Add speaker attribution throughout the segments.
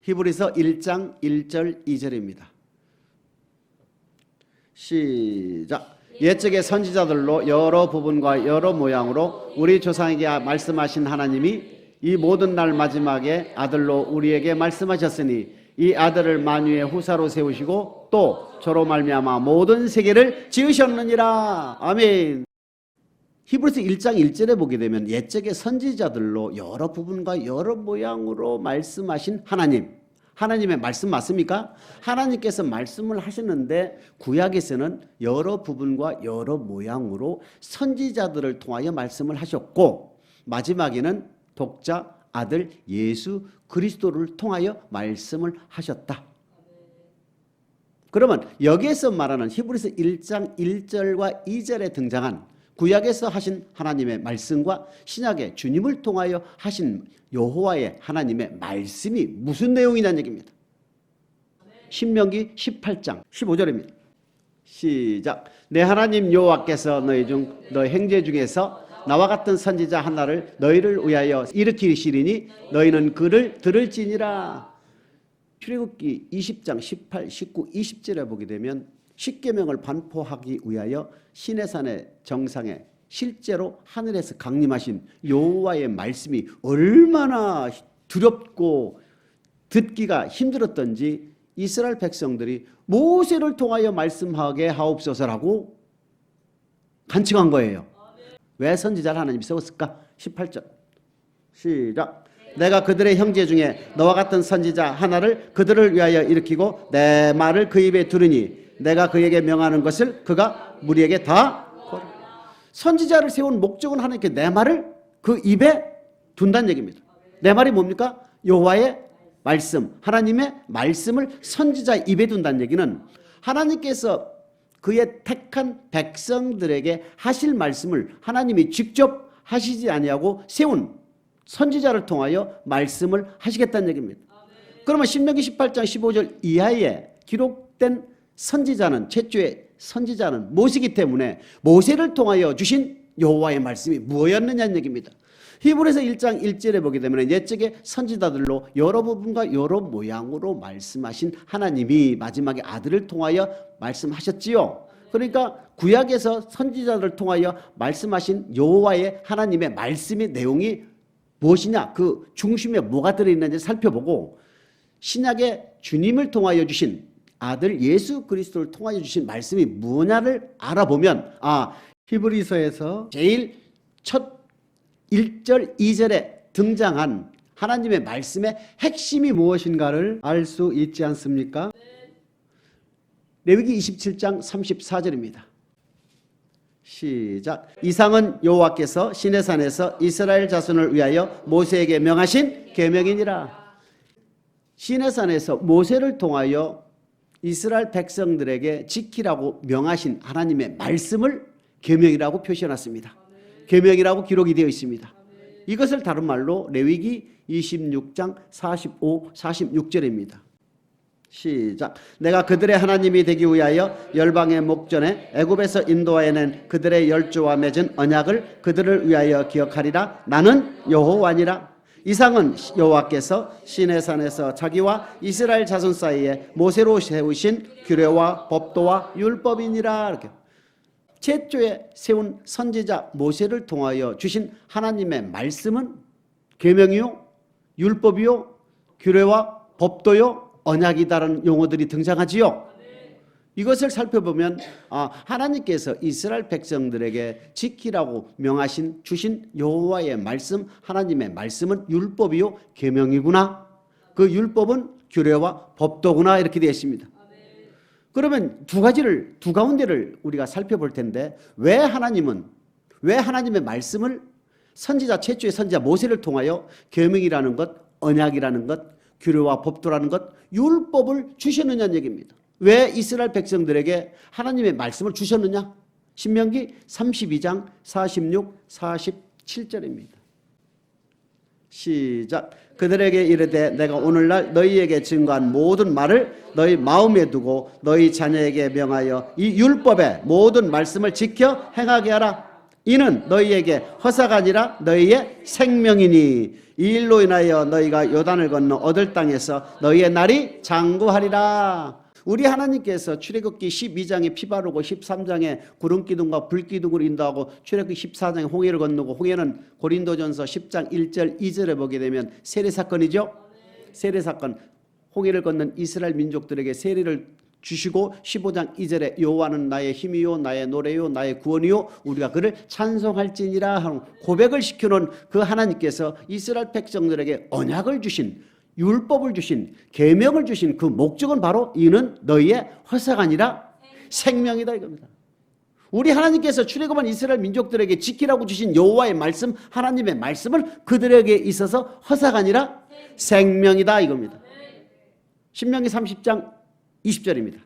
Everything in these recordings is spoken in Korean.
Speaker 1: 히브리서 1장 1절 2절입니다. 시작. 옛적의 선지자들로 여러 부분과 여러 모양으로 우리 조상에게 말씀하신 하나님이 이 모든 날 마지막에 아들로 우리에게 말씀하셨으니 이 아들을 만유의 후사로 세우시고 또 저로 말미암아 모든 세계를 지으셨느니라. 아멘. 히브리서 1장 1절에 보게 되면 옛적의 선지자들로 여러 부분과 여러 모양으로 말씀하신 하나님, 하나님의 말씀 맞습니까? 하나님께서 말씀을 하시는데 구약에서는 여러 부분과 여러 모양으로 선지자들을 통하여 말씀을 하셨고 마지막에는 독자 아들 예수 그리스도를 통하여 말씀을 하셨다. 그러면 여기에서 말하는 히브리서 1장 1절과 2절에 등장한 구약에서 하신 하나님의 말씀과 신약의 주님을 통하여 하신 여호와의 하나님의 말씀이 무슨 내용이냐는 얘기입니다. 신명기 18장 15절입니다. 시작. 내 하나님 여호와께서 너희 형제 중에서 나와 같은 선지자 하나를 너희를 위하여 일으키시리니 너희는 그를 들을지니라. 출애굽기 20장 18, 19, 20절에 보게 되면 십계명을 반포하기 위하여 시내산의 정상에 실제로 하늘에서 강림하신 여호와의 말씀이 얼마나 두렵고 듣기가 힘들었던지 이스라엘 백성들이 모세를 통하여 말씀하게 하옵소서라고 간청한 거예요. 왜 선지자를 하나님이 세웠을까? 18절 시작. 내가 그들의 형제 중에 너와 같은 선지자 하나를 그들을 위하여 일으키고 내 말을 그 입에 두르니 내가 그에게 명하는 것을 그가 무리에게 다 거두리라. 선지자를 세운 목적은 하나님께 내 말을 그 입에 둔다는 얘기입니다. 내 말이 뭡니까? 여호와의 말씀, 하나님의 말씀을 선지자 입에 둔다는 얘기는 하나님께서 그의 택한 백성들에게 하실 말씀을 하나님이 직접 하시지 아니하고 세운 선지자를 통하여 말씀을 하시겠다는 얘기입니다. 그러면 신명기 18장 15절 이하에 기록된 선지자는 최초의 선지자는 모세이기 때문에 모세를 통하여 주신 여호와의 말씀이 무엇이었느냐는 얘기입니다. 히브리서 1장 1절에 보게 되면 옛적의 선지자들로 여러 부분과 여러 모양으로 말씀하신 하나님이 마지막에 아들을 통하여 말씀하셨지요. 그러니까 구약에서 선지자들을 통하여 말씀하신 여호와의 하나님의 말씀의 내용이 무엇이냐, 그 중심에 뭐가 들어있는지 살펴보고 신약의 주님을 통하여 주신 아들 예수 그리스도를 통하여 주신 말씀이 뭐냐를 알아보면 히브리서에서 제일 첫 1절 2절에 등장한 하나님의 말씀의 핵심이 무엇인가를 알 수 있지 않습니까? 레위기 27장 34절입니다. 시작. 이상은 여호와께서 시내산에서 이스라엘 자손을 위하여 모세에게 명하신 계명이니라. 시내산에서 모세를 통하여 이스라엘 백성들에게 지키라고 명하신 하나님의 말씀을 계명이라고 표시해놨습니다. 계명이라고 기록이 되어 있습니다. 이것을 다른 말로 레위기 26장 45, 46절입니다. 시작. 내가 그들의 하나님이 되기 위하여 열방의 목전에 애굽에서 인도하여낸 그들의 열조와 맺은 언약을 그들을 위하여 기억하리라. 나는 여호와니라. 이상은 여호와께서 시내산에서 자기와 이스라엘 자손 사이에 모세로 세우신 규례와 법도와 율법이니라. 이렇게 최초에 세운 선지자 모세를 통하여 주신 하나님의 말씀은 계명이요, 율법이요, 규례와 법도요, 언약이다라는 용어들이 등장하지요. 이것을 살펴보면 하나님께서 이스라엘 백성들에게 지키라고 명하신 주신 여호와의 말씀, 하나님의 말씀은 율법이요 계명이구나. 그 율법은 규례와 법도구나 이렇게 되어 있습니다. 그러면 두 가운데를 우리가 살펴볼 텐데 왜 하나님의 말씀을 선지자 최초의 선지자 모세를 통하여 계명이라는 것, 언약이라는 것, 규례와 법도라는 것, 율법을 주셨느냐는 얘기입니다. 왜 이스라엘 백성들에게 하나님의 말씀을 주셨느냐? 신명기 32장 46, 47절입니다. 시작. 그들에게 이르되 내가 오늘날 너희에게 증거한 모든 말을 너희 마음에 두고 너희 자녀에게 명하여 이 율법의 모든 말씀을 지켜 행하게 하라. 이는 너희에게 허사가 아니라 너희의 생명이니 이 일로 인하여 너희가 요단을 건너 얻을 땅에서 너희의 날이 장구하리라. 우리 하나님께서 출애굽기 12장에 피 바르고 13장에 구름기둥과 불기둥으로 인도하고 출애굽기 14장에 홍해를 건너고 홍해는 고린도전서 10장 1절 2절에 보게 되면 세례 사건이죠. 세례 사건. 홍해를 건넌 이스라엘 민족들에게 세례를 주시고 15장 2절에 여호와는 나의 힘이요 나의 노래요 나의 구원이요 우리가 그를 찬송할지니라 하는 고백을 시켜놓은 그 하나님께서 이스라엘 백성들에게 언약을 주신 율법을 주신 계명을 주신 그 목적은 바로 이는 너희의 허사가 아니라 생명이다 이겁니다. 우리 하나님께서 출애굽한 이스라엘 민족들에게 지키라고 주신 여호와의 말씀 하나님의 말씀을 그들에게 있어서 허사가 아니라 생명이다 이겁니다. 신명기 30장 20절입니다.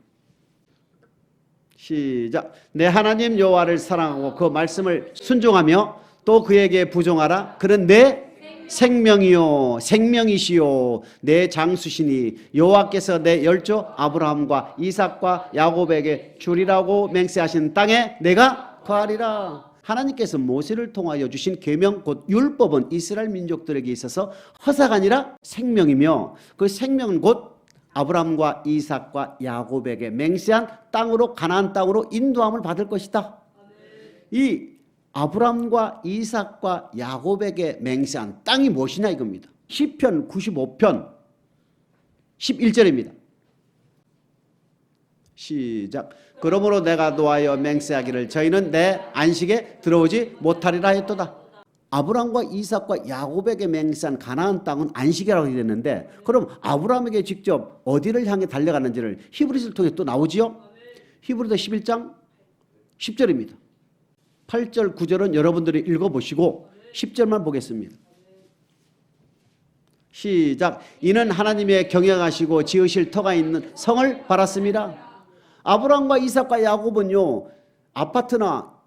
Speaker 1: 시작. 내 하나님 여호와를 사랑하고 그 말씀을 순종하며 또 그에게 부종하라. 그는 내 생명이요 생명이시요 내 장수시니 여호와께서 내 열조 아브라함과 이삭과 야곱에게 주리라고 맹세하신 땅에 내가 거하리라. 하나님께서 모세를 통하여 주신 계명 곧 율법은 이스라엘 민족들에게 있어서 허사가 아니라 생명이며 그 생명은 곧 아브라함과 이삭과 야곱에게 맹세한 땅으로 가나안 땅으로 인도함을 받을 것이다. 이 아브라함과 이삭과 야곱에게 맹세한 땅이 무엇이냐 이겁니다. 시편 95편 11절입니다. 시작. 그러므로 내가 노하여 맹세하기를 저희는 내 안식에 들어오지 못하리라 했도다. 아브라함과 이삭과 야곱에게 맹세한 가나안 땅은 안식이라고 되는데 그럼 아브라함에게 직접 어디를 향해 달려가는지를 히브리서를 통해 또 나오지요. 히브리서 11장 10절입니다. 8절 9절은 여러분들이 읽어보시고 10절만 보겠습니다. 시작. 이는 하나님의 경영하시고 지으실 터가 있는 성을 바랐습니다. 아브라함과 이삭과 야곱은요 아파트나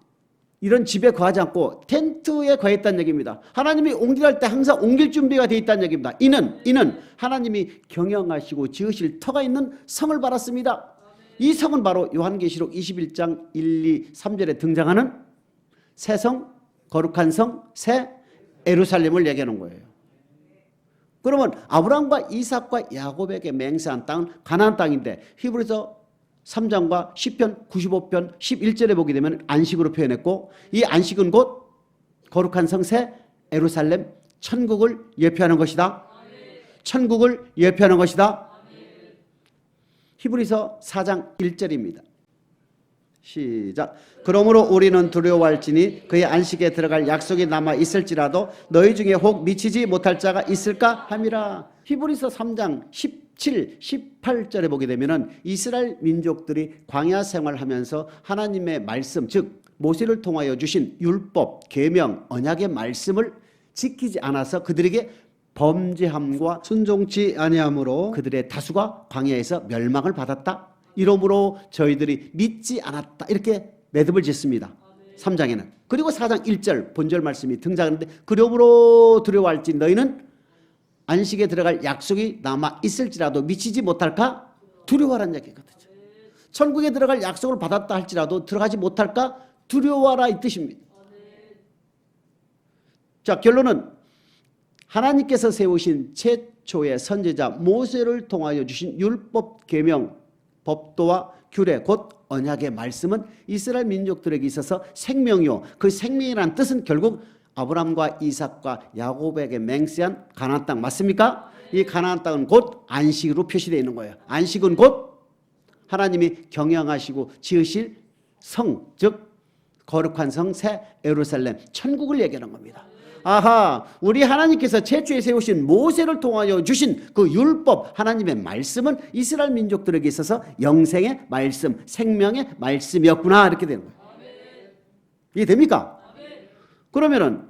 Speaker 1: 이런 집에 거하지 않고 텐트에 거했다는 얘기입니다. 하나님이 옮기할 때 항상 옮길 준비가 되어 있다는 얘기입니다. 이는 하나님이 경영하시고 지으실 터가 있는 성을 바랐습니다. 이 성은 바로 요한계시록 21장 1, 2, 3절에 등장하는 새 성, 거룩한 성, 새 예루살렘을 얘기하는 거예요. 그러면 아브라함과 이삭과 야곱에게 맹세한 땅은 가나안 땅인데 히브리서 3장과 시편 95편 11절에 보게 되면 안식으로 표현했고 이 안식은 곧 거룩한 성새 예루살렘 천국을 예표하는 것이다. 천국을 예표하는 것이다. 히브리서 4장 1절입니다. 시작. 그러므로 우리는 두려워할지니 그의 안식에 들어갈 약속이 남아 있을지라도 너희 중에 혹 미치지 못할 자가 있을까 함이라. 히브리서 3장 17, 18절에 보게 되면은 이스라엘 민족들이 광야 생활하면서 하나님의 말씀 즉 모세를 통하여 주신 율법, 계명, 언약의 말씀을 지키지 않아서 그들에게 범죄함과 순종치 아니함으로 그들의 다수가 광야에서 멸망을 받았다. 이러므로 저희들이 믿지 않았다. 이렇게 매듭을 짓습니다. 3장에는. 그리고 4장 1절 본절 말씀이 등장하는데 그러므로 두려워할지 너희는 안식에 들어갈 약속이 남아 있을지라도 미치지 못할까? 두려워하라는 얘기거든요. 천국에 들어갈 약속을 받았다 할지라도 들어가지 못할까? 두려워하라 이 뜻입니다. 자, 결론은 하나님께서 세우신 최초의 선지자 모세를 통하여 주신 율법, 계명, 법도와 규례 곧 언약의 말씀은 이스라엘 민족들에게 있어서 생명이요 그 생명이라는 뜻은 결국 아브라함과 이삭과 야곱에게 맹세한 가나안 땅 맞습니까? 이 가나안 땅은 곧 안식으로 표시되어 있는 거예요. 안식은 곧 하나님이 경영하시고 지으실 성, 즉 거룩한 성 새 예루살렘 천국을 얘기하는 겁니다. 아하, 우리 하나님께서 최초에 세우신 모세를 통하여 주신 그 율법 하나님의 말씀은 이스라엘 민족들에게 있어서 영생의 말씀, 생명의 말씀이었구나 이렇게 되는 거예요. 이해됩니까? 그러면은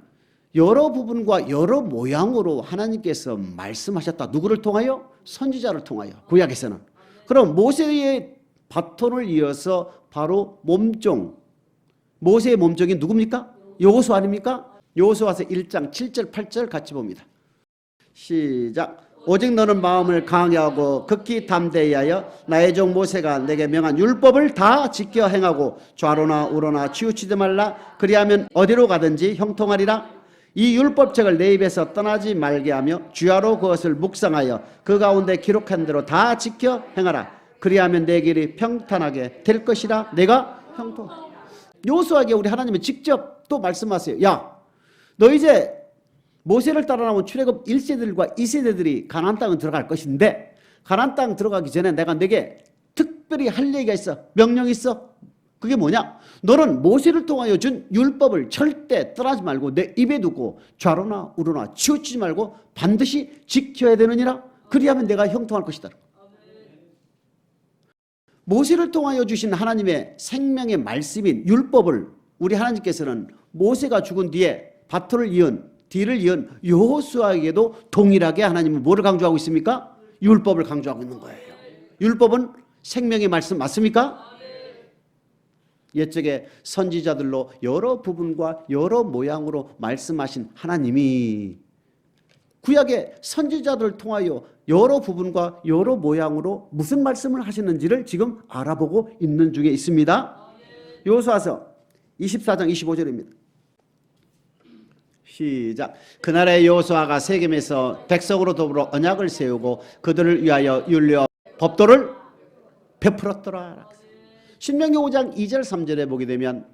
Speaker 1: 여러 부분과 여러 모양으로 하나님께서 말씀하셨다. 누구를 통하여? 선지자를 통하여. 구약에서는. 그럼 모세의 바톤을 이어서 바로 몸종, 모세의 몸종이 누굽니까? 여호수아 아닙니까? 여호수아서 1장 7절 8절 같이 봅니다. 시작. 오직 너는 마음을 강하게 하고 극히 담대히 하여 나의 종 모세가 내게 명한 율법을 다 지켜 행하고 좌로나 우로나 치우치지 말라. 그리하면 어디로 가든지 형통하리라. 이 율법책을 내 입에서 떠나지 말게 하며 주야로 그것을 묵상하여 그 가운데 기록한 대로 다 지켜 행하라. 그리하면 내 길이 평탄하게 될 것이라. 내가 형통. 여호수아에게 우리 하나님은 직접 또 말씀하세요. 야, 너 이제 모세를 따라 나온 출애굽 1세들과 2세대들이 가나안 땅에 들어갈 것인데, 가나안 땅 들어가기 전에 내가 내게 특별히 할 얘기가 있어. 명령이 있어. 그게 뭐냐? 너는 모세를 통하여 준 율법을 절대 떠나지 말고 내 입에 두고 좌로나 우로나 치우치지 말고 반드시 지켜야 되느니라. 그리하면 내가 형통할 것이다. 모세를 통하여 주신 하나님의 생명의 말씀인 율법을 우리 하나님께서는 모세가 죽은 뒤에 바토를 이은 뒤를 이은 여호수아에게도 동일하게 하나님은 뭐를 강조하고 있습니까? 율법을 강조하고 있는 거예요. 율법은 생명의 말씀 맞습니까? 옛적에 선지자들로 여러 부분과 여러 모양으로 말씀하신 하나님이 구약의 선지자들을 통하여 여러 부분과 여러 모양으로 무슨 말씀을 하시는지를 지금 알아보고 있는 중에 있습니다. 여호수아서 24장 25절입니다. 시작. 그날에 여호수아가 세겜에서 백성으로 더불어 언약을 세우고 그들을 위하여 율례와 법도를 베풀었더라. 신명기 5장 2절 3절에 보게 되면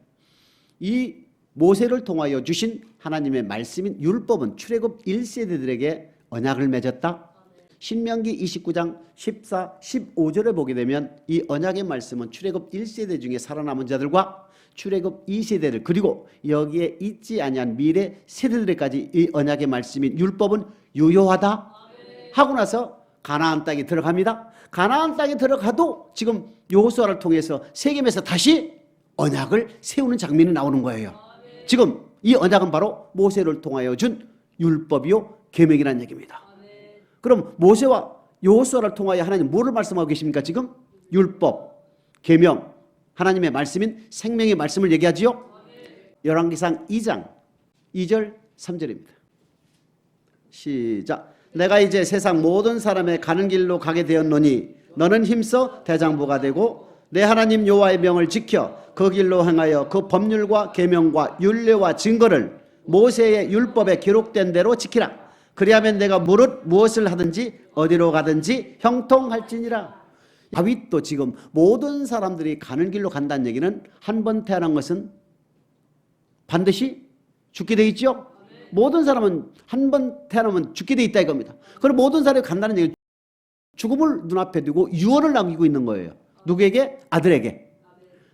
Speaker 1: 이 모세를 통하여 주신 하나님의 말씀인 율법은 출애굽 1세대들에게 언약을 맺었다. 신명기 29장 14, 15절에 보게 되면 이 언약의 말씀은 출애굽 1세대 중에 살아남은 자들과 출애굽 2세대들 그리고 여기에 있지 아니한 미래 세대들까지 이 언약의 말씀인 율법은 유효하다 하고 나서 가나안 땅에 들어갑니다. 가나안 땅에 들어가도 지금 여호수아를 통해서 세겜에서 다시 언약을 세우는 장면이 나오는 거예요. 지금 이 언약은 바로 모세를 통하여 준 율법이요 계명이라는 얘기입니다. 그럼 모세와 여호수아를 통하여 하나님 뭐를 말씀하고 계십니까? 지금 율법, 계명, 하나님의 말씀인 생명의 말씀을 얘기하지요. 열왕기상 2장 2절 3절입니다. 시작. 내가 이제 세상 모든 사람의 가는 길로 가게 되었노니 너는 힘써 대장부가 되고 내 하나님 여호와의 명을 지켜 그 길로 행하여 그 법률과 계명과 율례와 증거를 모세의 율법에 기록된 대로 지키라. 그리하면 내가 무엇을 하든지 어디로 가든지 형통할지니라. 다윗도 지금 모든 사람들이 가는 길로 간다는 얘기는 한 번 태어난 것은 반드시 죽게 돼 있죠. 모든 사람은 한 번 태어나면 죽게 돼 있다 이겁니다. 그럼 모든 사람이 간다는 얘기는 죽음을 눈앞에 두고 유언을 남기고 있는 거예요. 누구에게? 아들에게.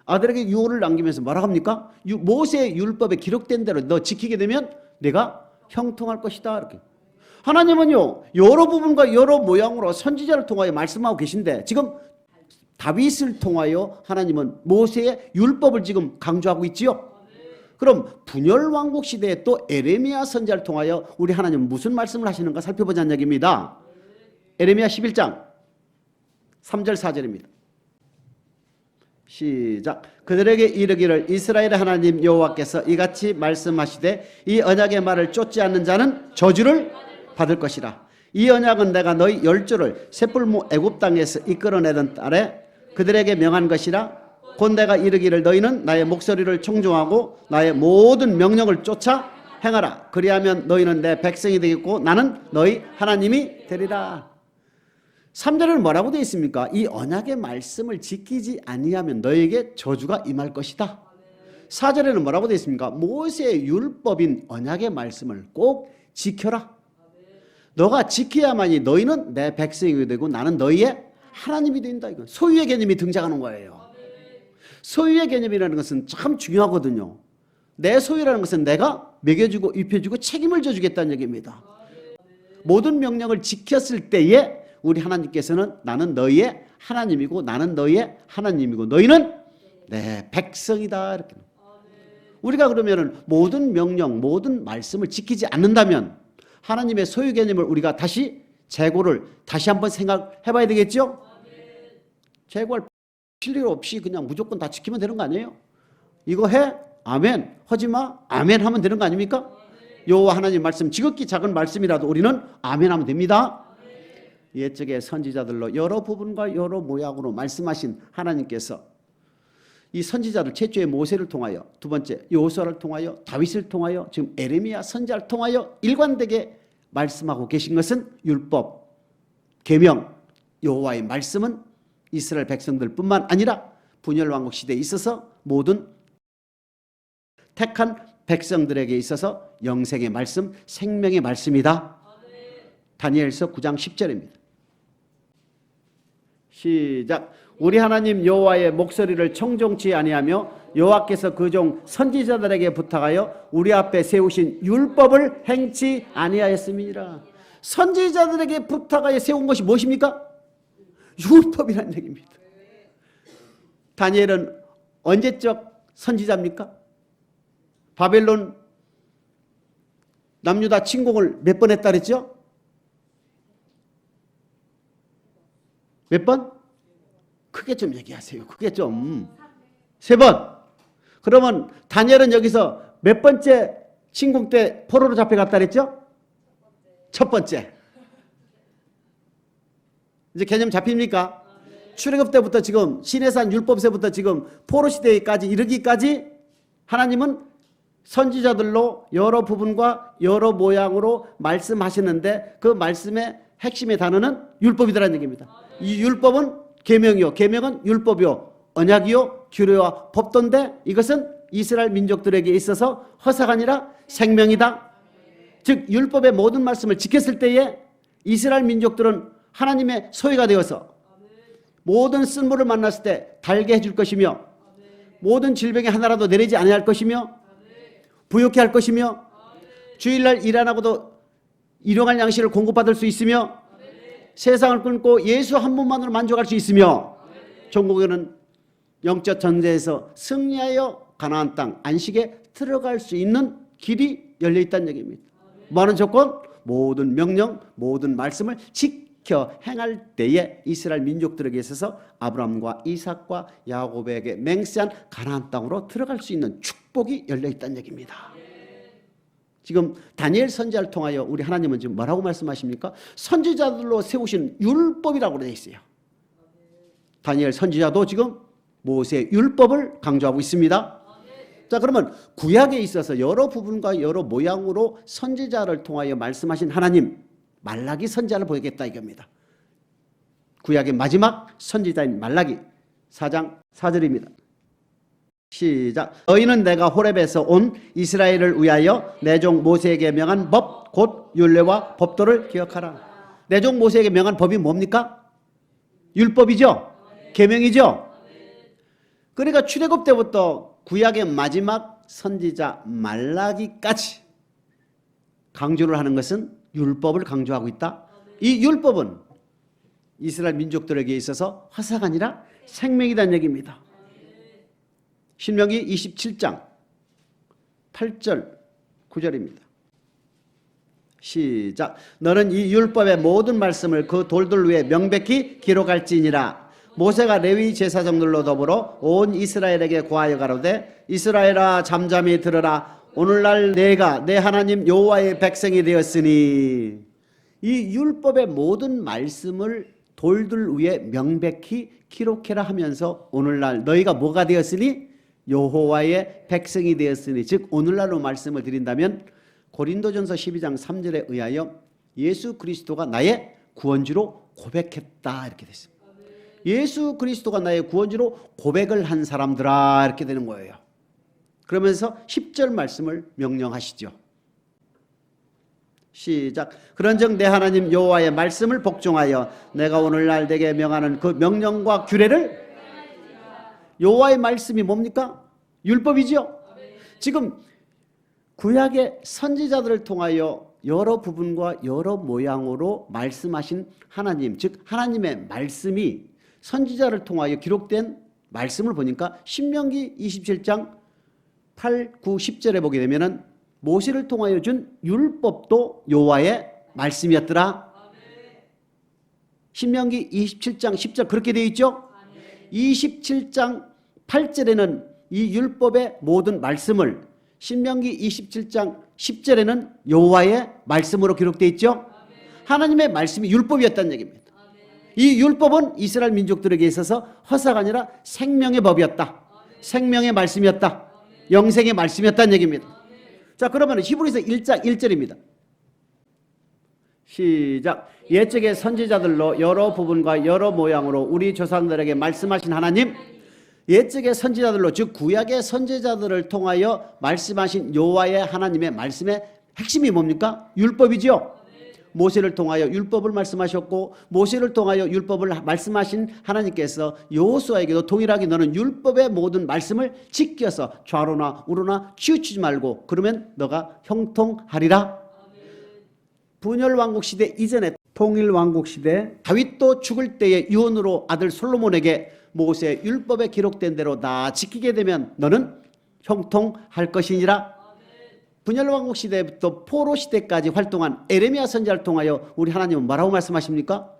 Speaker 1: 아들에게 유언을 남기면서 뭐라고 합니까? 모세의 율법에 기록된 대로 너 지키게 되면 내가 형통할 것이다. 이렇게. 하나님은요 여러 부분과 여러 모양으로 선지자를 통하여 말씀하고 계신데 지금 다윗을 통하여 하나님은 모세의 율법을 지금 강조하고 있지요. 그럼 분열 왕국 시대에 또 에레미야 선지자를 통하여 우리 하나님은 무슨 말씀을 하시는가 살펴보자는 얘기입니다. 에레미야 11장 3절 4절입니다. 시작. 그들에게 이르기를 이스라엘의 하나님 여호와께서 이같이 말씀하시되 이 언약의 말을 쫓지 않는 자는 저주를 받을 것이라. 이 언약은 내가 너희 열조를 셋불무 애굽 땅에서 이끌어내던 딸에 그들에게 명한 것이라. 곧 내가 이르기를 너희는 나의 목소리를 청종하고 나의 모든 명령을 쫓아 행하라. 그리하면 너희는 내 백성이 되겠고 나는 너희 하나님이 되리라. 3절에는 뭐라고 되어 있습니까? 이 언약의 말씀을 지키지 아니하면 너에게 저주가 임할 것이다. 4절에는 뭐라고 되어 있습니까? 모세의 율법인 언약의 말씀을 꼭 지켜라. 너가 지켜야만이 너희는 내 백성이 되고 나는 너희의 하나님이 된다. 이거 소유의 개념이 등장하는 거예요. 소유의 개념이라는 것은 참 중요하거든요. 내 소유라는 것은 내가 먹여주고 입혀주고 책임을 져주겠다는 얘기입니다. 모든 명령을 지켰을 때에 우리 하나님께서는 나는 너희의 하나님이고 나는 너희의 하나님이고 너희는 내 백성이다. 이렇게. 우리가 그러면은 모든 명령, 모든 말씀을 지키지 않는다면 하나님의 소유 개념을 우리가 다시 재고를 다시 한번 생각해 봐야 되겠죠? 재고할 필요 없이 그냥 무조건 다 지키면 되는 거 아니에요? 이거 해? 아멘. 하지 마? 아멘 하면 되는 거 아닙니까? 여호와 하나님 말씀 지극히 작은 말씀이라도 우리는 아멘 하면 됩니다. 옛적의 선지자들로 여러 부분과 여러 모양으로 말씀하신 하나님께서 이 선지자들 최초의 모세를 통하여, 두 번째 여호수아를 통하여, 다윗을 통하여, 지금 에레미야 선지자를 통하여 일관되게 말씀하고 계신 것은 율법, 계명, 여호와의 말씀은 이스라엘 백성들뿐만 아니라 분열 왕국 시대에 있어서 모든 택한 백성들에게 있어서 영생의 말씀, 생명의 말씀이다. 다니엘서 9장 10절입니다. 시작. 우리 하나님 여호와의 목소리를 청종치 아니하며 여호와께서 그 종 선지자들에게 부탁하여 우리 앞에 세우신 율법을 행치 아니하였음이니라. 선지자들에게 부탁하여 세운 것이 무엇입니까? 율법이라는 얘기입니다. 다니엘은 언제적 선지자입니까? 바벨론 남유다 침공을 몇 번 했다 그랬죠? 몇 번? 크게 좀 얘기하세요. 크게 좀. 3번. 그러면 다니엘은 여기서 몇 번째 침공 때 포로로 잡혀갔다 그랬죠? 첫 번째. 이제 개념 잡힙니까? 출애굽 때부터 지금 시내산 율법서부터 지금 포로 시대까지 이르기까지 하나님은 선지자들로 여러 부분과 여러 모양으로 말씀하시는데 그 말씀의 핵심의 단어는 율법이라는 얘기입니다. 이 율법은 계명이요, 계명은 율법이요, 언약이요, 규례와 법도인데 이것은 이스라엘 민족들에게 있어서 허사가 아니라 생명이다. 즉 율법의 모든 말씀을 지켰을 때에 이스라엘 민족들은 하나님의 소유가 되어서 모든 쓴물을 만났을 때 달게 해줄 것이며 모든 질병이 하나라도 내리지 아니할 것이며 부욕해 할 것이며 주일날 일 안 하고도 일용할 양식을 공급받을 수 있으며 세상을 끊고 예수 한 분만으로 만족할 수 있으며 종국에는 영적 전쟁에서 승리하여 가나안 땅 안식에 들어갈 수 있는 길이 열려 있다는 얘기입니다. 뭐하는 조건? 모든 명령, 모든 말씀을 지켜 행할 때에 이스라엘 민족들에게 있어서 아브라함과 이삭과 야곱에게 맹세한 가나안 땅으로 들어갈 수 있는 축복이 열려 있다는 얘기입니다. 지금 다니엘 선지자를 통하여 우리 하나님은 지금 뭐라고 말씀하십니까? 선지자들로 세우신 율법이라고 되어 있어요. 다니엘 선지자도 지금 모세의 율법을 강조하고 있습니다. 자, 그러면 구약에 있어서 여러 부분과 여러 모양으로 선지자를 통하여 말씀하신 하나님, 말라기 선지자를 보겠다 이겁니다. 구약의 마지막 선지자인 말라기 4장 4절입니다. 시작. 너희는 내가 호렙에서 온 이스라엘을 위하여 내 종 모세에게 명한 법 곧 율례와 법도를 기억하라. 내 종 모세에게 명한 법이 뭡니까? 율법이죠. 계명이죠. 그러니까 출애굽 때부터 구약의 마지막 선지자 말라기까지 강조를 하는 것은 율법을 강조하고 있다. 이 율법은 이스라엘 민족들에게 있어서 화사가 아니라 생명이라는 얘기입니다. 신명기 27장 8절 9절입니다. 시작. 너는 이 율법의 모든 말씀을 그 돌들 위에 명백히 기록할지니라. 모세가 레위 제사장들로 더불어 온 이스라엘에게 고하여 가로되 이스라엘아 잠잠히 들으라. 오늘날 내가 내 하나님 여호와의 백성이 되었으니. 이 율법의 모든 말씀을 돌들 위에 명백히 기록해라 하면서 오늘날 너희가 뭐가 되었으니? 여호와의 백성이 되었으니. 즉 오늘날로 말씀을 드린다면 고린도전서 12장 3절에 의하여 예수 그리스도가 나의 구원주로 고백했다 이렇게 됐습니다. 예수 그리스도가 나의 구원주로 고백을 한 사람들아 이렇게 되는 거예요. 그러면서 10절 말씀을 명령하시죠. 시작. 그런즉 내 하나님 여호와의 말씀을 복종하여 내가 오늘날 내게 명하는 그 명령과 규례를. 여호와의 말씀이 뭡니까? 율법이죠. 지금 구약의 선지자들을 통하여 여러 부분과 여러 모양으로 말씀하신 하나님, 즉 하나님의 말씀이 선지자를 통하여 기록된 말씀을 보니까 신명기 27장 8, 9, 10절에 보게 되면은 모세를 통하여 준 율법도 여호와의 말씀이었더라. 신명기 27장 10절 그렇게 되어 있죠. 27장 8절에는 이 율법의 모든 말씀을, 신명기 27장 10절에는 여호와의 말씀으로 기록되어 있죠. 하나님의 말씀이 율법이었다는 얘기입니다. 이 율법은 이스라엘 민족들에게 있어서 허사가 아니라 생명의 법이었다. 생명의 말씀이었다. 영생의 말씀이었다는 얘기입니다. 자, 그러면 히브리서 1장 1절입니다. 시작. 옛적의 선지자들로 여러 부분과 여러 모양으로 우리 조상들에게 말씀하신 하나님, 옛적의 선지자들로, 즉 구약의 선지자들을 통하여 말씀하신 여호와의 하나님의 말씀의 핵심이 뭡니까? 율법이죠. 모세를 통하여 율법을 말씀하셨고, 모세를 통하여 율법을 말씀하신 하나님께서 여호수아에게도 동일하게 너는 율법의 모든 말씀을 지켜서 좌로나 우로나 치우치지 말고 그러면 너가 형통하리라. 분열왕국 시대 이전에 통일왕국 시대 다윗도 죽을 때에 유언으로 아들 솔로몬에게 모세 율법에 기록된 대로 다 지키게 되면 너는 형통할 것이니라. 분열왕국 시대부터 포로 시대까지 활동한 에레미야 선지자를 통하여 우리 하나님은 뭐라고 말씀하십니까?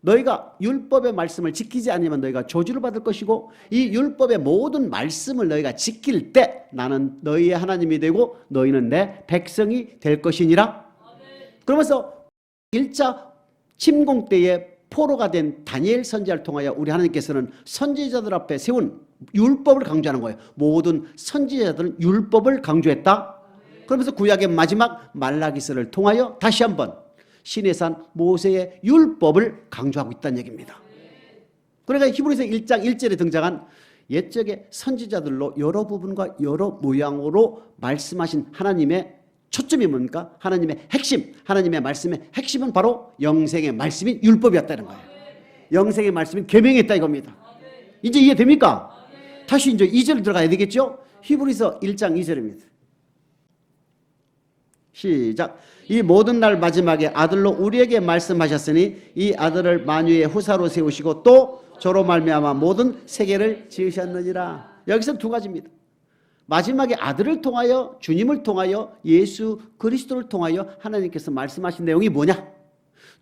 Speaker 1: 너희가 율법의 말씀을 지키지 않으면 너희가 저주를 받을 것이고 이 율법의 모든 말씀을 너희가 지킬 때 나는 너희의 하나님이 되고 너희는 내 백성이 될 것이니라. 그러면서 1차 침공 때에 포로가 된 다니엘 선지자를 통하여 우리 하나님께서는 선지자들 앞에 세운 율법을 강조하는 거예요. 모든 선지자들은 율법을 강조했다. 그러면서 구약의 마지막 말라기서를 통하여 다시 한번 시내산 모세의 율법을 강조하고 있다는 얘기입니다. 그러니까 히브리서 1장 1절에 등장한 옛적의 선지자들로 여러 부분과 여러 모양으로 말씀하신 하나님의 초점이 뭡니까? 하나님의 핵심, 하나님의 말씀의 핵심은 바로 영생의 말씀인 율법이었다는 거예요. 영생의 말씀인 계명이었다 이겁니다. 이제 이해됩니까? 다시 이제 2절 들어가야 되겠죠? 히브리서 1장 2절입니다. 시작. 이 모든 날 마지막에 아들로 우리에게 말씀하셨으니 이 아들을 만유의 후사로 세우시고 또 저로 말미암아 모든 세계를 지으셨느니라. 여기서 두 가지입니다. 마지막에 아들을 통하여, 주님을 통하여, 예수 그리스도를 통하여 하나님께서 말씀하신 내용이 뭐냐?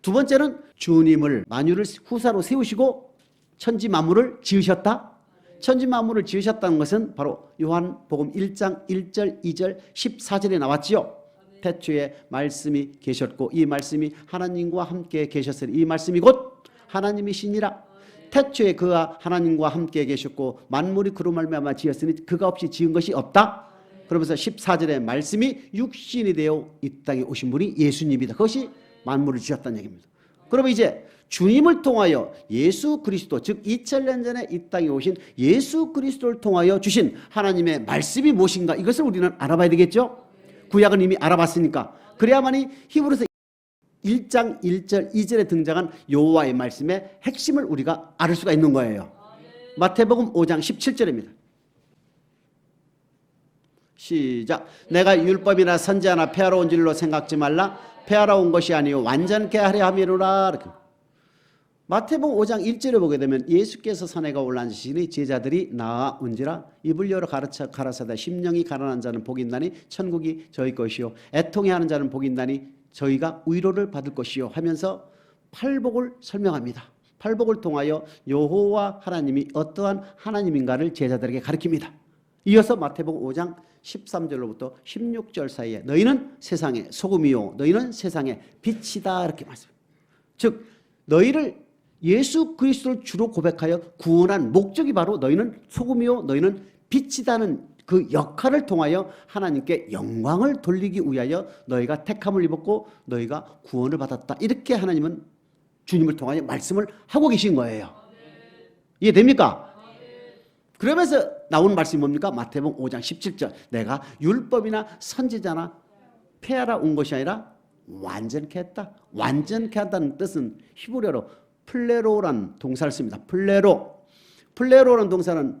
Speaker 1: 두 번째는 주님을 만유를 후사로 세우시고 천지 만물을 지으셨다. 천지 만물을 지으셨다는 것은 바로 요한복음 1장 1절, 2절, 14절에 나왔지요. 태초에 말씀이 계셨고 이 말씀이 하나님과 함께 계셨으니 이 말씀이 곧 하나님이시니라. 태초에 그가 하나님과 함께 계셨고 만물이 그로 말미암아 지었으니 그가 없이 지은 것이 없다. 그러면서 14절에 말씀이 육신이 되어 이 땅에 오신 분이 예수님이다. 그것이 만물을 지었다는 얘기입니다. 그러면 이제 주님을 통하여 예수 그리스도, 즉 2000년 전에 이 땅에 오신 예수 그리스도를 통하여 주신 하나님의 말씀이 무엇인가, 이것을 우리는 알아봐야 되겠죠. 구약은 이미 알아봤으니까. 그래야만이 히브리서 1장 1절 2절에 등장한 여호와의 말씀의 핵심을 우리가 알 수가 있는 거예요. 마태복음 5장 17절입니다. 시작. 내가 율법이나 선지자나 폐하러 온 줄로 생각지 말라. 폐하러 온 것이 아니요 완전케 하려 함이로라. 마태복음 5장 1절에 보게 되면 예수께서 산에가 올라앉으시니 제자들이 나아온지라 입을 열어 가라사대 심령이 가난한 자는 복이 있나니 천국이 저희 것이요 애통해하는 자는 복이 있나니 저희가 위로를 받을 것이요 하면서 팔복을 설명합니다. 팔복을 통하여 여호와 하나님이 어떠한 하나님인가를 제자들에게 가르칩니다. 이어서 마태복음 5장 13절로부터 16절 사이에 너희는 세상의 소금이요 너희는 세상의 빛이다 이렇게 말씀합니다. 즉 너희를 예수 그리스도를 주로 고백하여 구원한 목적이 바로 너희는 소금이요 너희는 빛이다는 그 역할을 통하여 하나님께 영광을 돌리기 위하여 너희가 택함을 입었고 너희가 구원을 받았다. 이렇게 하나님은 주님을 통하여 말씀을 하고 계신 거예요. 이해됩니까? 그러면서 나온 말씀이 뭡니까? 마태복음 5장 17절 내가 율법이나 선지자나 폐하러 온 것이 아니라 완전케 했다. 완전케 한다는 뜻은 히브리어로 플레로라는 동사를 씁니다. 플레로라는 동사는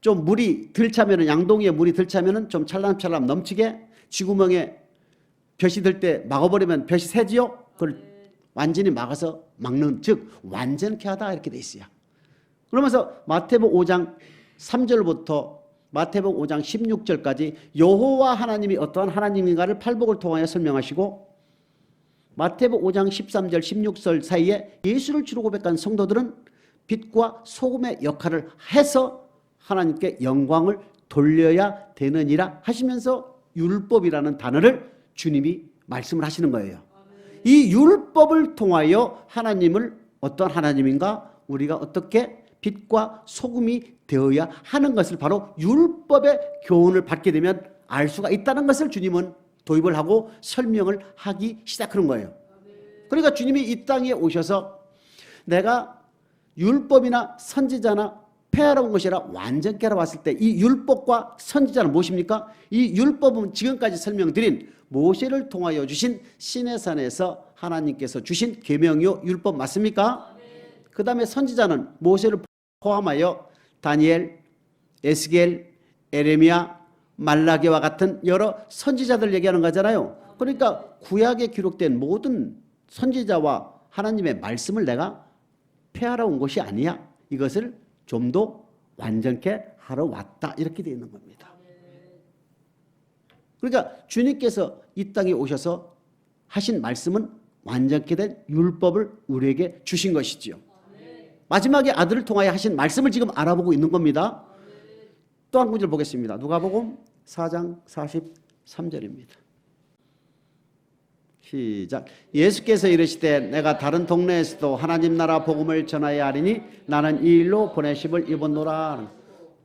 Speaker 1: 좀 물이 들 차면은 양동이에 물이 들 차면은 좀 찰랑찰랑 넘치게 쥐구멍에 볕이 들 때 막아버리면 볕이 새지요. 그걸 완전히 막아서 막는, 즉 완전케 하다 이렇게 돼 있어요. 그러면서 마태복음 5장 3절부터 마태복음 5장 16절까지 여호와 하나님이 어떠한 하나님인가를 팔복을 통하여 설명하시고 마태복음 5장 13절 16절 사이에 예수를 주로 고백한 성도들은 빛과 소금의 역할을 해서 하나님께 영광을 돌려야 되느니라 하시면서 율법이라는 단어를 주님이 말씀을 하시는 거예요. 이 율법을 통하여 하나님을 어떤 하나님인가? 우리가 어떻게 빛과 소금이 되어야 하는 것을 바로 율법의 교훈을 받게 되면 알 수가 있다는 것을 주님은 도입을 하고 설명을 하기 시작하는 거예요. 그러니까 주님이 이 땅에 오셔서 내가 율법이나 선지자나 폐하러 온 것이라 완전케 하러 왔을 때 이 율법과 선지자는 무엇입니까? 이 율법은 지금까지 설명드린 모세를 통하여 주신 시내산에서 하나님께서 주신 계명이요 율법 맞습니까? 그 다음에 선지자는 모세를 포함하여 다니엘, 에스겔, 에레미야, 말라기와 같은 여러 선지자들 얘기하는 거잖아요. 그러니까 구약에 기록된 모든 선지자와 하나님의 말씀을 내가 폐하러 온 것이 아니야. 이것을 좀 더 완전케 하러 왔다. 이렇게 되어 있는 겁니다. 그러니까 주님께서 이 땅에 오셔서 하신 말씀은 완전케 된 율법을 우리에게 주신 것이지요. 마지막에 아들을 통하여 하신 말씀을 지금 알아보고 있는 겁니다. 또 한 구절 보겠습니다. 누가복음 4장 43절입니다. 시작. 예수께서 이르시되 내가 다른 동네에서도 하나님 나라 복음을 전하여야 하리니 나는 이 일로 보내심을 입었노라.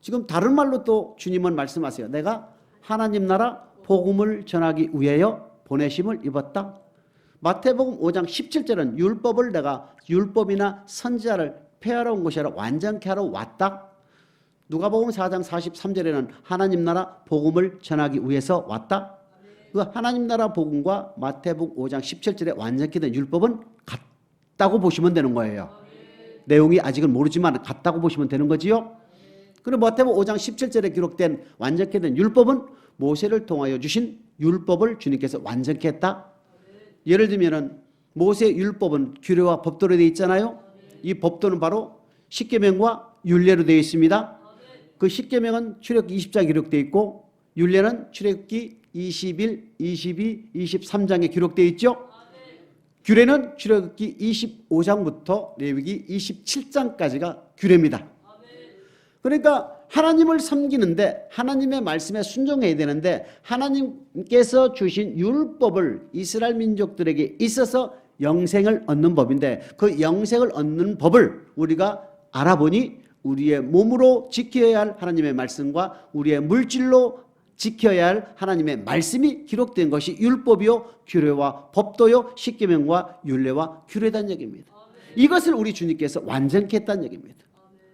Speaker 1: 지금 다른 말로 또 주님은 말씀하세요. 내가 하나님 나라 복음을 전하기 위하여 보내심을 입었다. 마태복음 5장 17절은 율법을 내가 율법이나 선지자를 폐하러 온 것이 아니라 완전케 하러 왔다. 누가복음 4장 43절에는 하나님 나라 복음을 전하기 위해서 왔다. 그 하나님 나라 복음과 마태복음 5장 17절에 완전케 된 율법은 같다고 보시면 되는 거예요. 내용이 아직은 모르지만 같다고 보시면 되는 거지요. 그리고 마태복음 5장 17절에 기록된 완전케 된 율법은 모세를 통하여 주신 율법을 주님께서 완전케 했다. 예를 들면은 모세 율법은 규례와 법도로 되어 있잖아요. 이 법도는 바로 십계명과 율례로 되어 있습니다. 그 십계명은 출애굽기 20장에 기록되어 있고 율례는 출애굽기 21, 22, 23장에 기록되어 있죠. 규례는 출애굽기 25장부터 레위기 27장까지가 규례입니다. 그러니까 하나님을 섬기는데 하나님의 말씀에 순종해야 되는데 하나님께서 주신 율법을 이스라엘 민족들에게 있어서 영생을 얻는 법인데 그 영생을 얻는 법을 우리가 알아보니 우리의 몸으로 지켜야 할 하나님의 말씀과 우리의 물질로 지켜야 할 하나님의 말씀이 기록된 것이 율법이요 규례와 법도요 십계명과 율례와 규례단 얘기입니다. 이것을 우리 주님께서 완전케 했다는 얘기입니다.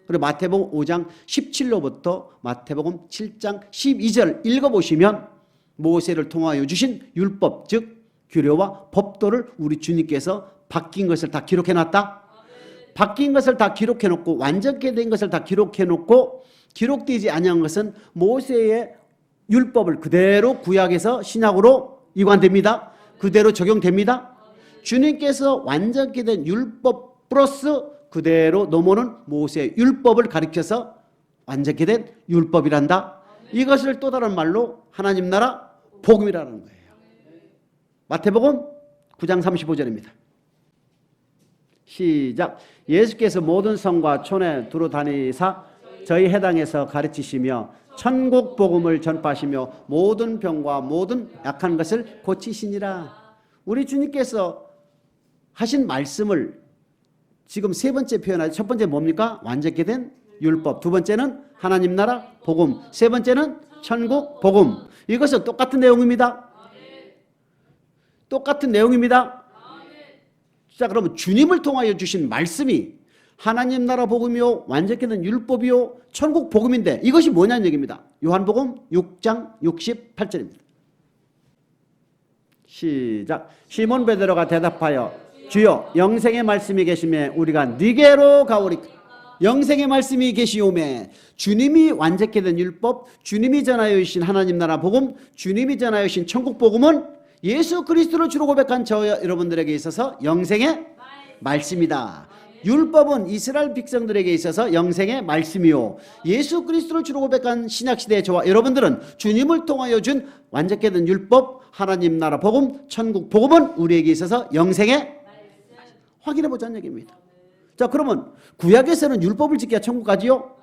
Speaker 1: 그리고 마태복음 5장 17로부터 마태복음 7장 12절 읽어보시면 모세를 통하여 주신 율법 즉 규례와 법도를 우리 주님께서 바뀐 것을 다 기록해놨다. 바뀐 것을 다 기록해놓고 완전케 된 것을 다 기록해놓고 기록되지 아니한 것은 모세의 율법을 그대로 구약에서 신약으로 이관됩니다. 그대로 적용됩니다. 주님께서 완전케 된 율법 플러스 그대로 넘어오는 모세의 율법을 가리켜서 완전케 된 율법이란다. 이것을 또 다른 말로 하나님 나라 복음이라는 거예요. 마태복음 9장 35절입니다. 시작. 예수께서 모든 성과 촌에 두루 다니사 저희 해당에서 가르치시며 천국 복음을 전파하시며 모든 병과 모든 약한 것을 고치시니라. 우리 주님께서 하신 말씀을 지금 세 번째 표현하죠. 첫 번째 뭡니까? 완전케 된 율법. 두 번째는 하나님 나라 복음. 세 번째는 천국 복음. 이것은 똑같은 내용입니다. 똑같은 내용입니다. 자, 그러면 주님을 통하여 주신 말씀이 하나님 나라 복음이요 완전케 된 율법이요 천국 복음인데 이것이 뭐냐는 얘기입니다. 요한복음 6장 68절입니다. 시작. 시몬 베드로가 대답하여 주여 영생의 말씀이 계시매 우리가 네게로 가오리까. 영생의 말씀이 계시오매 주님이 완전케 된 율법, 주님이 전하여 주신 하나님 나라 복음, 주님이 전하여 주신 천국 복음은 예수 그리스도를 주로 고백한 저 여러분들에게 있어서 영생의 말씀이다. 율법은 이스라엘 백성들에게 있어서 영생의 말씀이요 예수 그리스도를 주로 고백한 신약시대의 저와 여러분들은 주님을 통하여 준 완전케 된 율법, 하나님 나라 복음, 천국 복음은 우리에게 있어서 영생의 확인해보자는 얘기입니다. 자, 그러면 구약에서는 율법을 지켜야 천국 가지요?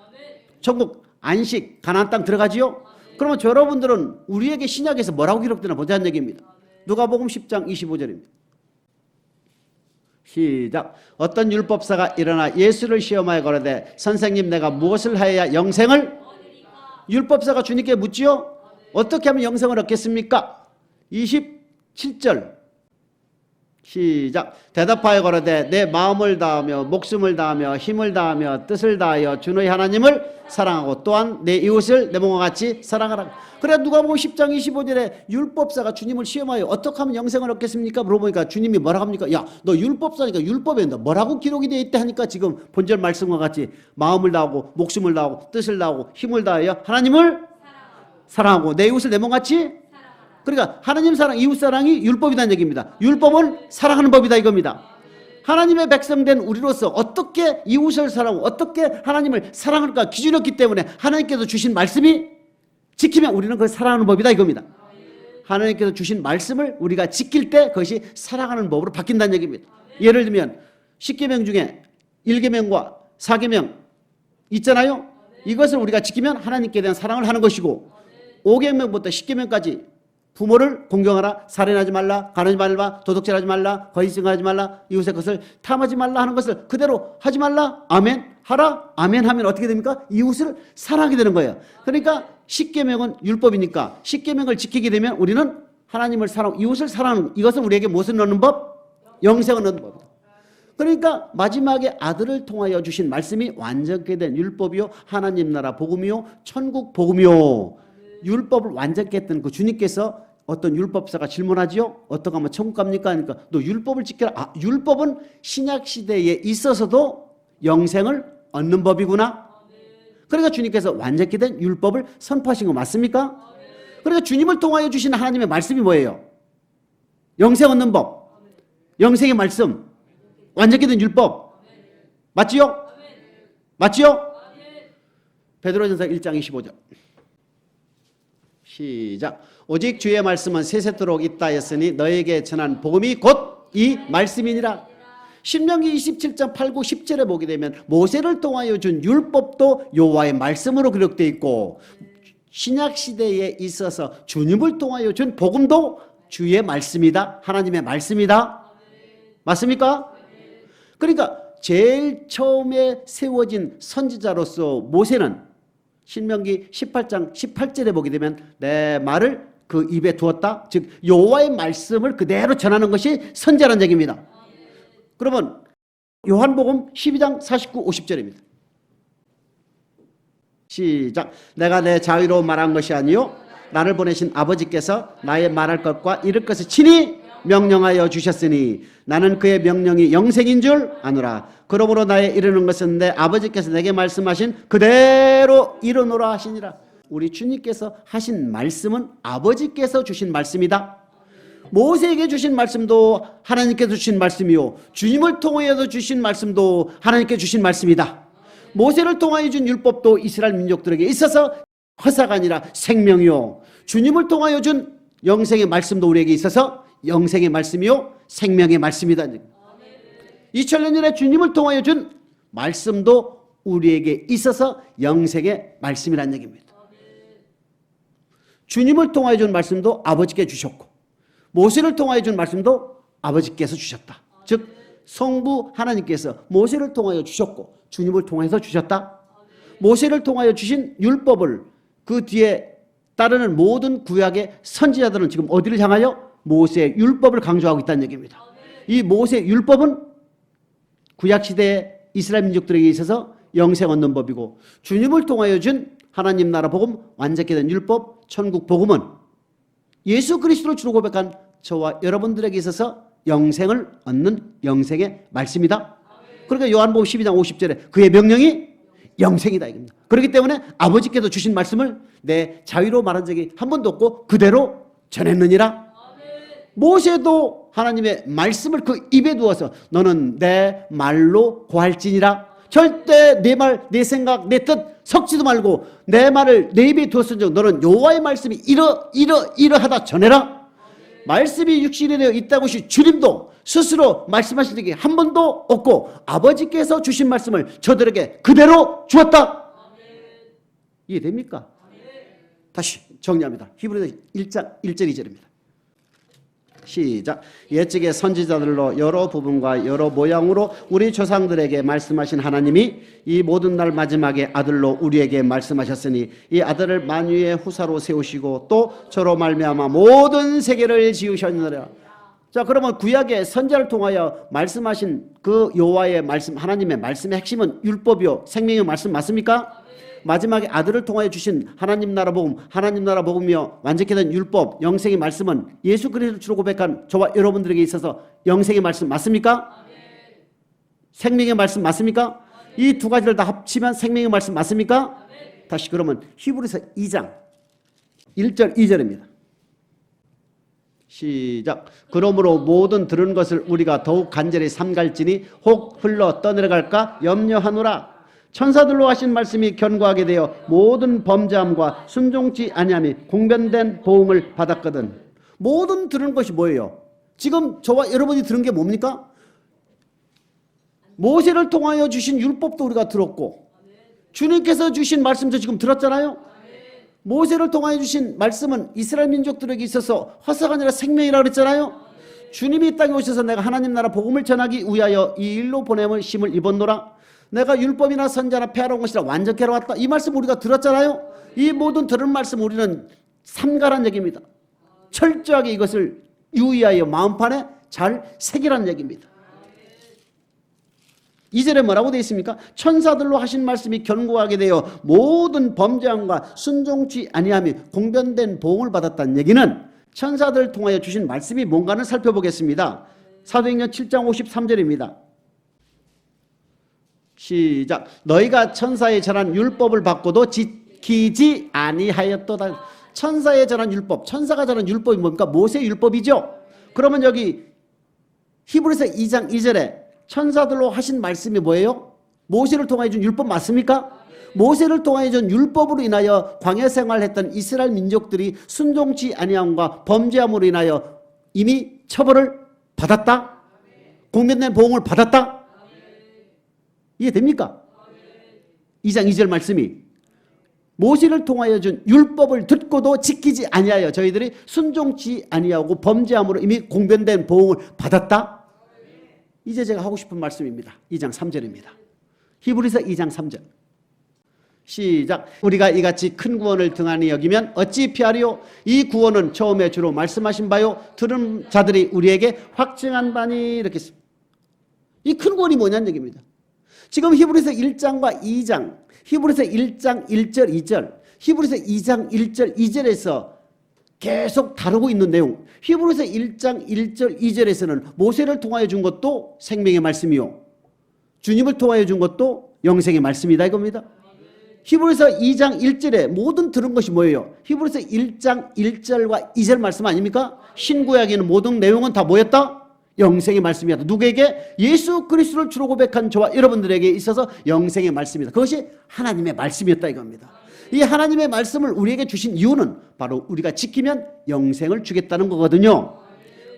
Speaker 1: 천국 안식 가나안 땅 들어가지요? 그러면 저 여러분들은 우리에게 신약에서 뭐라고 기록되나 보자는 얘기입니다. 누가복음 10장 25절입니다. 시작. 어떤 율법사가 일어나 예수를 시험하여 거르되 선생님 내가 무엇을 하여야 영생을? 율법사가 주님께 묻지요. 어떻게 하면 영생을 얻겠습니까? 27절 시작. 대답하여 거르되 내 마음을 다하며 목숨을 다하며 힘을 다하며 뜻을 다하여 주 너희 하나님을 사랑하고 또한 내 이웃을 내 몸과 같이 사랑하라. 그래 누가복음 10장 25절에 율법사가 주님을 시험하여 어떻게 하면 영생을 얻겠습니까? 물어보니까 주님이 뭐라고 합니까? 야, 너 율법사니까 율법에 너 뭐라고 기록이 되어 있대 하니까 지금 본절 말씀과 같이 마음을 다하고 목숨을 다하고 뜻을 다하고 힘을 다하여 하나님을 사랑하고 내 이웃을 내 몸같이. 그러니까 하나님 사랑, 이웃 사랑이 율법이라는 얘기입니다. 율법은 사랑하는 법이다 이겁니다. 하나님의 백성된 우리로서 어떻게 이웃을 사랑하고 어떻게 하나님을 사랑할까 기준이었기 때문에 하나님께서 주신 말씀이 지키면 우리는 그걸 사랑하는 법이다 이겁니다. 하나님께서 주신 말씀을 우리가 지킬 때 그것이 사랑하는 법으로 바뀐다는 얘기입니다. 예를 들면 10계명 중에 1계명과 4계명 있잖아요. 이것을 우리가 지키면 하나님께 대한 사랑을 하는 것이고 5계명부터 10계명까지 부모를 공경하라, 살인하지 말라, 가늠하지 말라, 도둑질하지 말라, 거짓증하지 말라, 이웃의 것을 탐하지 말라 하는 것을 그대로 하지 말라. 아멘 하라. 아멘 하면 어떻게 됩니까? 이웃을 사랑하게 되는 거예요. 그러니까 10계명은 율법이니까 10계명을 지키게 되면 우리는 하나님을 사랑하고 이웃을 사랑하는, 이것은 우리에게 무엇을 넣는 법? 영생을 넣는 법이다. 그러니까 마지막에 아들을 통하여 주신 말씀이 완전케 된 율법이요 하나님 나라 복음이요 천국 복음이요. 율법을 완전케 했던 그 주님께서 어떤 율법사가 질문하지요. 어떻게 하면 천국 갑니까? 하니까 너 율법을 지켜라. 아, 율법은 신약 시대에 있어서도 영생을 얻는 법이구나. 그러니까 주님께서 완전케 된 율법을 선포하신 거 맞습니까? 그러니까 주님을 통하여 주신 하나님의 말씀이 뭐예요? 영생 얻는 법, 영생의 말씀, 완전케 된 율법. 맞지요? 맞지요? 베드로전서 1장 25절 시작. 오직 주의 말씀은 세세토록 있다 했으니 너에게 전한 복음이 곧 이 말씀이니라. 신명기 27장 8, 9, 10절에 보게 되면 모세를 통하여 준 율법도 여호와의 말씀으로 기록되어 있고 신약 시대에 있어서 주님을 통하여 준 복음도 주의 말씀이다. 하나님의 말씀이다. 맞습니까? 그러니까 제일 처음에 세워진 선지자로서 모세는 신명기 18장 18절에 보게 되면 내 말을 그 입에 두었다. 즉 여호와의 말씀을 그대로 전하는 것이 선지자라는 얘기입니다. 그러면 요한복음 12장 49, 50절입니다. 시작. 내가 내 자유로 말한 것이 아니요 나를 보내신 아버지께서 나의 말할 것과 이를 것을 친히 명령하여 주셨으니 나는 그의 명령이 영생인 줄 아노라. 그러므로 나의 이르는 것은 내 아버지께서 내게 말씀하신 그대로 이루노라 하시니라. 우리 주님께서 하신 말씀은 아버지께서 주신 말씀이다. 모세에게 주신 말씀도 하나님께서 주신 말씀이요 주님을 통하여서 주신 말씀도 하나님께 주신 말씀이다. 모세를 통하여 준 율법도 이스라엘 민족들에게 있어서 허사가 아니라 생명이요 주님을 통하여 준 영생의 말씀도 우리에게 있어서 영생의 말씀이요 생명의 말씀이다. 2000년 전에 주님을 통하여 준 말씀도 우리에게 있어서 영생의 말씀이라는 얘기입니다. 주님을 통하여 준 말씀도 아버지께 주셨고 모세를 통하여 준 말씀도 아버지께서 주셨다. 즉 성부 하나님께서 모세를 통하여 주셨고 주님을 통해서 주셨다. 모세를 통하여 주신 율법을 그 뒤에 따르는 모든 구약의 선지자들은 지금 어디를 향하여 모세의 율법을 강조하고 있다는 얘기입니다. 이 모세의 율법은 구약시대의 이스라엘 민족들에게 있어서 영생 얻는 법이고 주님을 통하여 준 하나님 나라 복음 완전케 된 율법 천국 복음은 예수 그리스도를 주로 고백한 저와 여러분들에게 있어서 영생을 얻는 영생의 말씀이다. 그러니까 요한복음 12장 50절에 그의 명령이 영생이다 이겁니다. 그렇기 때문에 아버지께서 주신 말씀을 내 자유로 말한 적이 한 번도 없고 그대로 전했느니라. 모세도 하나님의 말씀을 그 입에 두어서 너는 내 말로 고할지니라. 절대 내 말, 내 생각, 내 뜻 섞지도 말고 내 말을 내 입에 두었은즉 너는 여호와의 말씀이 이러하다 전해라. 말씀이 육신이 되어 있다고 하시 주님도 스스로 말씀하신 적이 한 번도 없고 아버지께서 주신 말씀을 저들에게 그대로 주었다. 이해됩니까? 다시 정리합니다. 히브리서 1장 1절 2절입니다. 시작. 옛적의 선지자들로 여러 부분과 여러 모양으로 우리 조상들에게 말씀하신 하나님이 이 모든 날 마지막에 아들로 우리에게 말씀하셨으니 이 아들을 만유의 후사로 세우시고 또 저로 말미암아 모든 세계를 지으셨느니라. 자, 그러면 구약의 선지자를 통하여 말씀하신 그 여호와의 말씀, 하나님의 말씀의 핵심은 율법이요 생명의 말씀 맞습니까? 마지막에 아들을 통하여 주신 하나님 나라 복음, 하나님 나라 복음이요 완전히 된 율법, 영생의 말씀은 예수 그리스도를 주로 고백한 저와 여러분들에게 있어서 영생의 말씀 맞습니까? 생명의 말씀 맞습니까? 이 두 가지를 다 합치면 생명의 말씀 맞습니까? 다시 그러면 히브리서 2장 1절 2절입니다. 시작. 그러므로 모든 들은 것을 우리가 더욱 간절히 삼갈지니 혹 흘러 떠내려갈까 염려하노라. 천사들로 하신 말씀이 견고하게 되어 모든 범죄함과 순종치 아니함이 공변된 보응을 받았거든. 모든 들은 것이 뭐예요? 지금 저와 여러분이 들은 게 뭡니까? 모세를 통하여 주신 율법도 우리가 들었고 주님께서 주신 말씀도 지금 들었잖아요. 모세를 통하여 주신 말씀은 이스라엘 민족들에게 있어서 화사가 아니라 생명이라고 그랬잖아요. 주님이 이 땅에 오셔서 내가 하나님 나라 복음을 전하기 위하여 이 일로 보냄을 심을 입었노라. 내가 율법이나 선자나 폐하러 온 것이라 완전케 하러 왔다. 이 말씀 우리가 들었잖아요. 이 모든 들은 말씀 우리는 삼가란 얘기입니다. 철저하게 이것을 유의하여 마음판에 잘 새기란 얘기입니다. 2절에 뭐라고 되어 있습니까? 천사들로 하신 말씀이 견고하게 되어 모든 범죄함과 순종치 아니함이 공변된 보응을 받았다는 얘기는 천사들을 통하여 주신 말씀이 뭔가를 살펴보겠습니다. 사도행전 7장 53절입니다. 시작. 너희가 천사의 전한 율법을 받고도 지키지 아니하였도다. 천사의 전한 율법, 천사가 전한 율법이 뭡니까? 모세 율법이죠. 그러면 여기 히브리서 2장 2절에 천사들로 하신 말씀이 뭐예요? 모세를 통하여 준 율법 맞습니까? 모세를 통하여 준 율법으로 인하여 광야 생활했던 이스라엘 민족들이 순종치 아니함과 범죄함으로 인하여 이미 처벌을 받았다? 공변된 보응을 받았다? 이해됩니까? 2장 2절 말씀이 모세를 통하여 준 율법을 듣고도 지키지 아니하여 저희들이 순종치 아니하고 범죄함으로 이미 공변된 보응을 받았다? 이제 제가 하고 싶은 말씀입니다. 2장 3절입니다. 히브리서 2장 3절 시작. 우리가 이같이 큰 구원을 등한히 여기면 어찌 피하리요? 이 구원은 처음에 주로 말씀하신 바요 들은 자들이 우리에게 확증한 바니. 이렇게 이 큰 구원이 뭐냐는 얘기입니다. 지금 히브리서 1장과 2장, 히브리서 1장 1절 2절, 히브리서 2장 1절 2절에서 계속 다루고 있는 내용. 히브리서 1장 1절 2절에서는 모세를 통하여 준 것도 생명의 말씀이요, 주님을 통하여 준 것도 영생의 말씀이다 이겁니다. 히브리서 2장 1절에 모든 들은 것이 뭐예요? 히브리서 1장 1절과 2절 말씀 아닙니까? 신구약에는 모든 내용은 다 뭐였다? 영생의 말씀이었다. 누구에게? 예수 그리스도를 주로 고백한 저와 여러분들에게 있어서 영생의 말씀이다. 그것이 하나님의 말씀이었다 이겁니다. 이 하나님의 말씀을 우리에게 주신 이유는 바로 우리가 지키면 영생을 주겠다는 거거든요.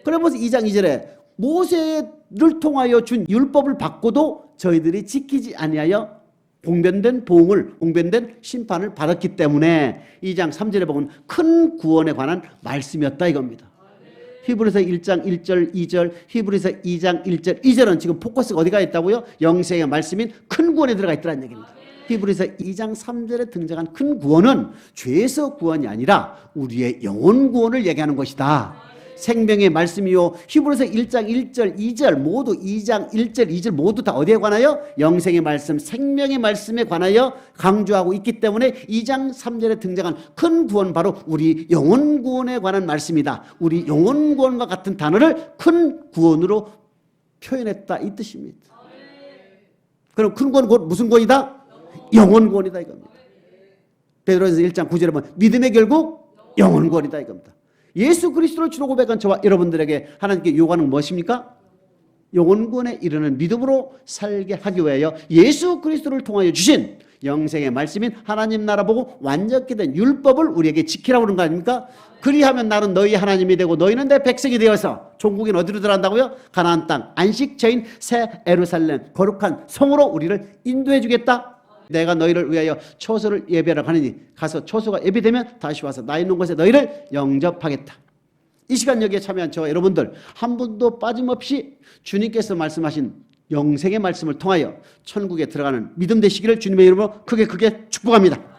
Speaker 1: 그러면서 2장 2절에 모세를 통하여 준 율법을 받고도 저희들이 지키지 아니하여 공변된 보응을, 공변된 심판을 받았기 때문에 2장 3절에 보면 큰 구원에 관한 말씀이었다 이겁니다. 히브리서 1장 1절 2절, 히브리서 2장 1절 2절은 지금 포커스가 어디가 있다고요? 영생의 말씀인 큰 구원에 들어가 있다는 얘기입니다. 히브리서 2장 3절에 등장한 큰 구원은 죄에서 구원이 아니라 우리의 영혼 구원을 얘기하는 것이다. 생명의 말씀이요. 히브리서 1장 1절 2절 모두 2장 1절 2절 모두 다 어디에 관하여? 영생의 말씀, 생명의 말씀에 관하여 강조하고 있기 때문에 2장 3절에 등장한 큰 구원, 바로 우리 영혼 구원에 관한 말씀이다. 우리 영혼 구원과 같은 단어를 큰 구원으로 표현했다 이 뜻입니다. 그럼 큰 구원은 곧 무슨 구원이다? 영혼 구원이다 이겁니다. 베드로전서 1장 9절에 보면 믿음의 결국 영혼 구원이다 이겁니다. 예수 그리스도를 주로 고백한 저와 여러분들에게 하나님께 요구하는 무엇입니까? 영혼구원에 이르는 믿음으로 살게 하기 위하여 예수 그리스도를 통하여 주신 영생의 말씀인 하나님 나라 보고 완전케 된 율법을 우리에게 지키라고 그런 거 아닙니까? 그리하면 나는 너희 하나님이 되고 너희는 내 백성이 되어서 종국인 어디로 들어간다고요? 가나안 땅 안식처인 새 예루살렘 거룩한 성으로 우리를 인도해 주겠다. 내가 너희를 위하여 초소를 예배하러 가느니 가서 초소가 예비되면 다시 와서 나 있는 곳에 너희를 영접하겠다. 이 시간 여기에 참여한 저와 여러분들 한 분도 빠짐없이 주님께서 말씀하신 영생의 말씀을 통하여 천국에 들어가는 믿음 되시기를 주님의 이름으로 크게 축복합니다.